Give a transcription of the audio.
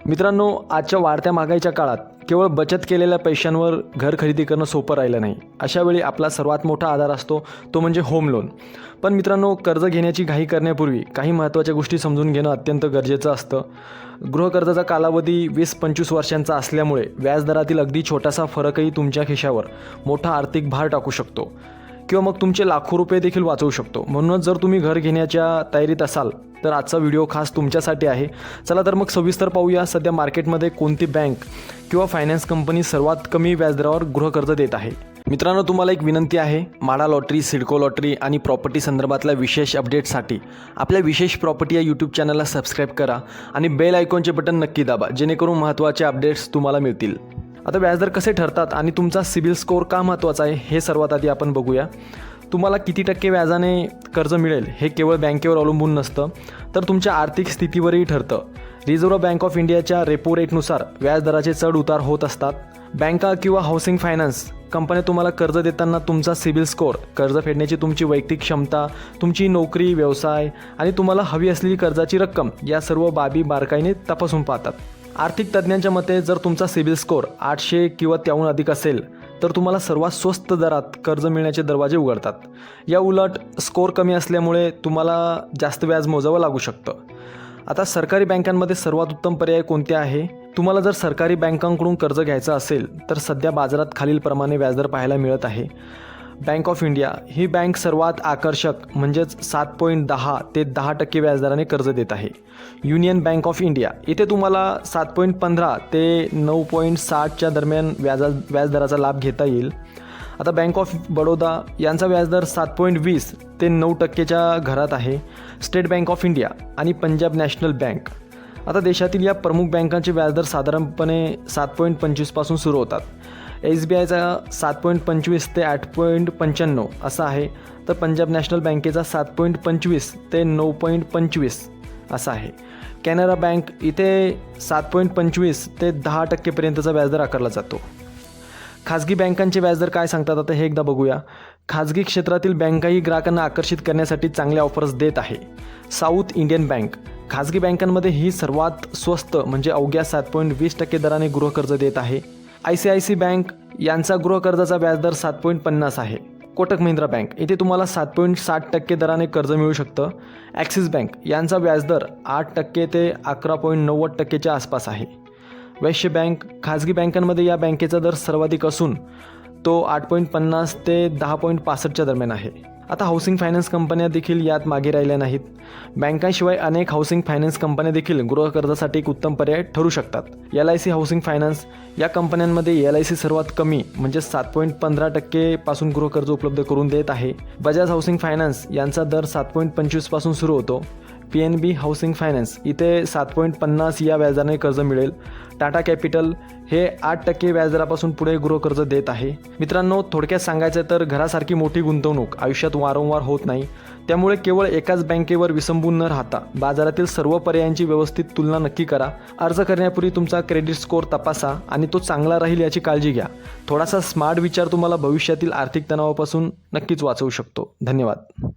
मित्रांनो, आजच्या वाढत्या महागाईच्या काळात केवळ बचत केलेल्या पैशांवर घर खरेदी करणं सोपं राहिलं नाही. अशा वेळी आपला सर्वात मोठा आधार असतो तो म्हणजे होम लोन. पण मित्रांनो, कर्ज घेण्याची घाई करण्यापूर्वी काही महत्त्वाच्या गोष्टी समजून घेणं अत्यंत गरजेचं असतं. गृहकर्जाचा कालावधी 20-25 वर्षांचा असल्यामुळे व्याजदरातील अगदी छोटासा फरकही तुमच्या खिशावर मोठा आर्थिक भार टाकू शकतो किंवा मग तुमचे लाखो रुपये देखील वाचवू शकतो. म्हणूनच जर तुम्ही घर घेण्याच्या तयारीत असाल तर आजचा व्हिडिओ खास तुमच्यासाठी आहे. चला तर मग सविस्तर पाहूया सध्या मार्केटमध्ये कोणती बँक किंवा फायनान्स कंपनी सर्वात कमी व्याजदरावर गृहकर्ज देत आहे. मित्रांनो, तुम्हाला एक विनंती आहे. म्हाडा लॉटरी, सिडको लॉटरी आणि प्रॉपर्टी संदर्भातल्या विशेष अपडेट्ससाठी आपल्या विशेष प्रॉपर्टी या यूट्यूब चॅनलला सबस्क्राईब करा आणि बेल आयकॉनचे बटन नक्की दाबा, जेणेकरून महत्त्वाचे अपडेट्स तुम्हाला मिळतील. आता व्याजदर कसे ठरतात आणि तुमचा सिबिल स्कोअर का महत्त्वाचा आहे हे सर्वात आधी आपण बघूया. तुम्हाला किती टक्के व्याजाने कर्ज मिळेल हे केवळ बँकेवर अवलंबून नसतं, तर तुमच्या आर्थिक स्थितीवरही ठरतं. रिझर्व्ह बँक ऑफ इंडियाच्या रेपो रेटनुसार व्याजदराचे चढ उतार होत असतात. बँका किंवा हाऊसिंग फायनान्स कंपन्या तुम्हाला कर्ज देताना तुमचा सिबिल स्कोअर, कर्ज फेडण्याची तुमची वैयक्तिक क्षमता, तुमची नोकरी, व्यवसाय आणि तुम्हाला हवी असलेली कर्जाची रक्कम या सर्व बाबी बारकाईने तपासून पाहतात. आर्थिक तज्ज्ञांच्या मते जर तुमचा सिबिल स्कोअर 800 किंवा त्याहून अधिक असेल तर तुम्हाला सर्वात स्वस्त दरात कर्ज मिळण्याचे दरवाजे उघडतात. या उलट स्कोअर कमी असल्यामुळे तुम्हाला जास्त व्याज मोजावं लागू शकतं. आता सरकारी बँकांमध्ये सर्वात उत्तम पर्याय कोणते आहे? तुम्हाला जर सरकारी बँकांकडून कर्ज घ्यायचं असेल तर सध्या बाजारात खालीलप्रमाणे व्याजदर पाहायला मिळत आहे. Bank of India he bank सर्वात आकर्षक म्हणजेच 7.10 ते 10% व्याजदराने कर्ज देत आहे. युनियन बँक ऑफ इंडिया इथे तुम्हाला 7.15 ते 9.60च्या दरम्यान व्याजदराचा लाभ घेता येईल. आता बँक ऑफ बडोदा यांचा व्याजदर 7.20 ते 9%च्या घरात आहे. स्टेट बँक ऑफ इंडिया आणि पंजाब नॅशनल बँक. आता देशातील या प्रमुख बँकांचे व्याजदर साधारणपणे 7.25 पासून सुरू होतात. SBIचा 7.25 ते 8.95 असा आहे, तर पंजाब नॅशनल बँकेचा 7.25 ते 9.25 असा आहे. कॅनरा बँक इथे 7.25 ते 10%पर्यंतचा व्याजदर आकारला जातो. खाजगी बँकांचे व्याजदर काय सांगतात आता हे एकदा बघूया. खाजगी क्षेत्रातील बँकाही ग्राहकांना आकर्षित करण्यासाठी चांगल्या ऑफर्स देत आहे. साऊथ इंडियन बँक खाजगी बँकांमध्ये ही सर्वात स्वस्त म्हणजे अवघ्या 7.20% दराने गृहकर्ज देत आहे. ICICI बँक यांचा गृहकर्जाचा व्याजदर 7.50 आहे. कोटक महिंद्रा बँक इथे तुम्हाला 7.60% दराने कर्ज मिळू शकतं. ॲक्सिस बँक यांचा व्याजदर 8% ते 11.90%च्या आसपास आहे. वैश्य बँक खाजगी बँकांमध्ये या बँकेचा दर सर्वाधिक असून तो 8.50 ते 10.65च्या दरम्यान आहे. आता हाऊसिंग फायनान्स कंपन्या देखील यात मागे राहिल्या नाहीत. बँकांशिवाय अनेक हाऊसिंग फायनान्स कंपन्या देखील गृहकर्जासाठी एक उत्तम पर्याय ठरू शकतात. LIC हाऊसिंग फायनान्स या कंपन्यांमध्ये LIC सर्वात कमी म्हणजे 7.15% पासून गृहकर्ज उपलब्ध करून देत आहे. बजाज हाऊसिंग फायनान्स यांचा दर 7.25 पासून सुरू होतो. PNB हाऊसिंग फायनान्स इथे 7.50 या व्याजाने कर्ज मिळेल. टाटा कॅपिटल हे 8% व्याजदरापासून पुढे गृहकर्ज देत आहे. मित्रांनो, थोडक्यात सांगायचं तर घरासारखी मोठी गुंतवणूक आयुष्यात वारंवार होत नाही. त्यामुळे केवळ एकाच बँकेवर विसंबून न राहता बाजारातील सर्व पर्यायांची व्यवस्थित तुलना नक्की करा. अर्ज करण्यापूर्वी तुमचा क्रेडिट स्कोअर तपासा आणि तो चांगला राहील याची काळजी घ्या. थोडासा स्मार्ट विचार तुम्हाला भविष्यातील आर्थिक तणावापासून नक्कीच वाचवू शकतो. धन्यवाद.